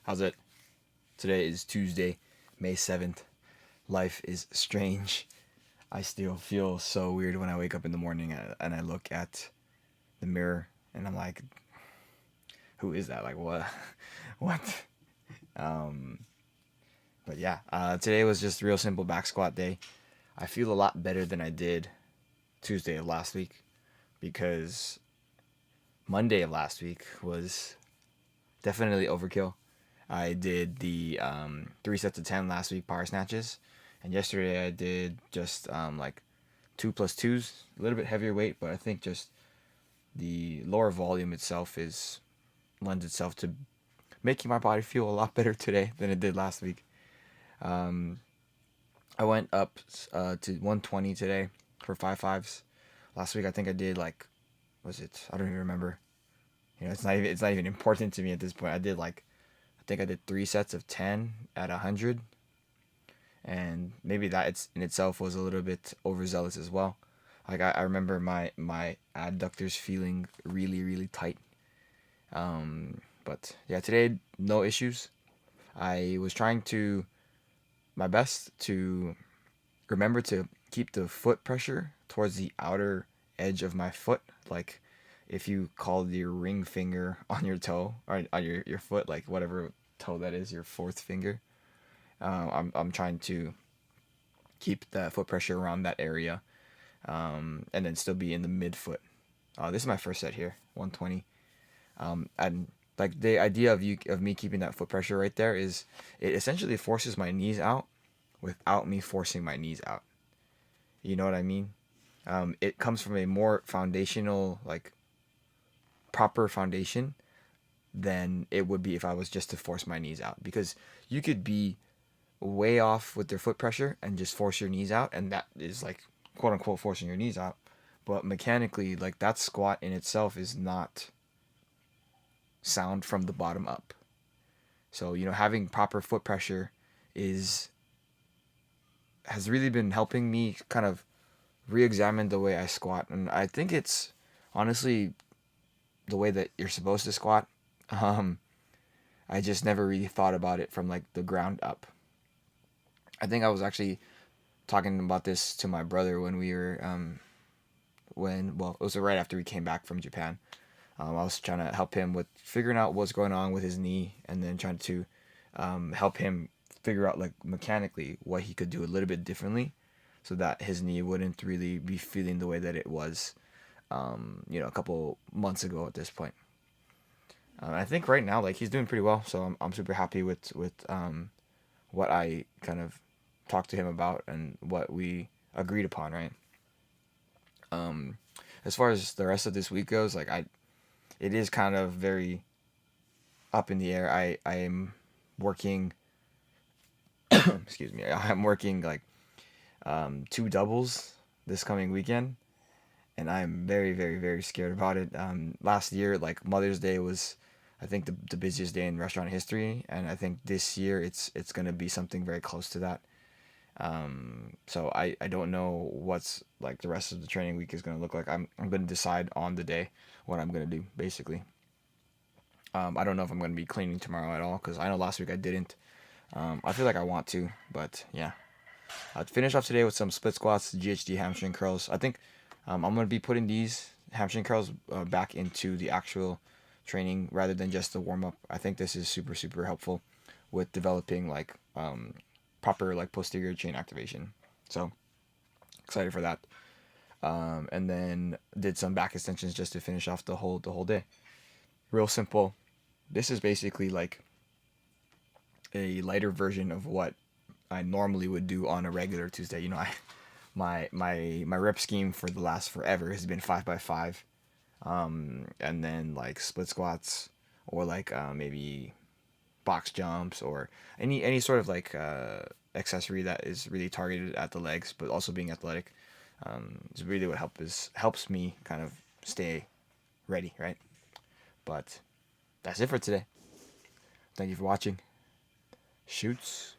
How's it? Today is Tuesday, May 7th. Life is strange. I still feel so weird when I wake up in the morning and I look at the mirror and I'm like, who is that? Like, what? What? Um, but yeah, today was just real simple back squat day. I feel a lot better than I did Tuesday of last week because Monday of last week was definitely overkill. I did the 3 sets of 10 last week power snatches, and yesterday I did just like 2 plus 2s, a little bit heavier weight, but I think just the lower volume itself is lends itself to making my body feel a lot better today than it did last week. Um, I went up to 120 today for 5 5s. Last week I think I did like, was it? I don't even remember. It's not even important to me at this point. I think I did 3 sets of 10 at 100, and maybe that in itself was a little bit overzealous as well. Like I remember my adductors feeling really really tight. But yeah, today no issues. I was trying to my best to remember to keep the foot pressure towards the outer edge of my foot. Like if you call your ring finger on your toe or on your foot, like whatever toe that is, your fourth finger. I'm trying to keep the foot pressure around that area, and then still be in the midfoot. This is my first set here, 120. And like the idea of me keeping that foot pressure right there is it essentially forces my knees out without me forcing my knees out. You know what I mean? It comes from a more foundational, like proper foundation than it would be if I was just to force my knees out. Because you could be way off with their foot pressure and just force your knees out, and that is like quote unquote forcing your knees out. But mechanically, like that squat in itself is not sound from the bottom up. So having proper foot pressure is has really been helping me kind of re-examine the way I squat, and I think it's honestly the way that you're supposed to squat. Um, I just never really thought about it from like the ground up. I think I was actually talking about this to my brother when we were it was right after we came back from Japan. I was trying to help him with figuring out what's going on with his knee, and then trying to help him figure out like mechanically what he could do a little bit differently, so that his knee wouldn't really be feeling the way that it was, a couple months ago at this point. I think right now like he's doing pretty well, so I'm super happy with what I kind of talked to him about and what we agreed upon, right? Um, as far as the rest of this week goes, it is kind of very up in the air. I am working. Excuse me. I'm working like 2 doubles this coming weekend, and I'm very very very scared about it. Last year, like Mother's Day was, I think the busiest day in restaurant history, and I think this year it's gonna be something very close to that. So I don't know what's like the rest of the training week is gonna look like. I'm gonna decide on the day what I'm gonna do basically. I don't know if I'm gonna be cleaning tomorrow at all because I know last week I didn't. I feel like I want to, but yeah. I'll finish off today with some split squats, GHD hamstring curls. I think I'm gonna be putting these hamstring curls back into the actual training rather than just the warm up. I think this is super super helpful with developing like proper like posterior chain activation. So excited for that. And then did some back extensions just to finish off the whole day. Real simple. This is basically like a lighter version of what I normally would do on a regular Tuesday. My rep scheme for the last forever has been 5 by 5, and then like split squats or like maybe box jumps or any sort of like accessory that is really targeted at the legs but also being athletic. Is really what helps me kind of stay ready, right? But that's it for today. Thank you for watching. Shoots.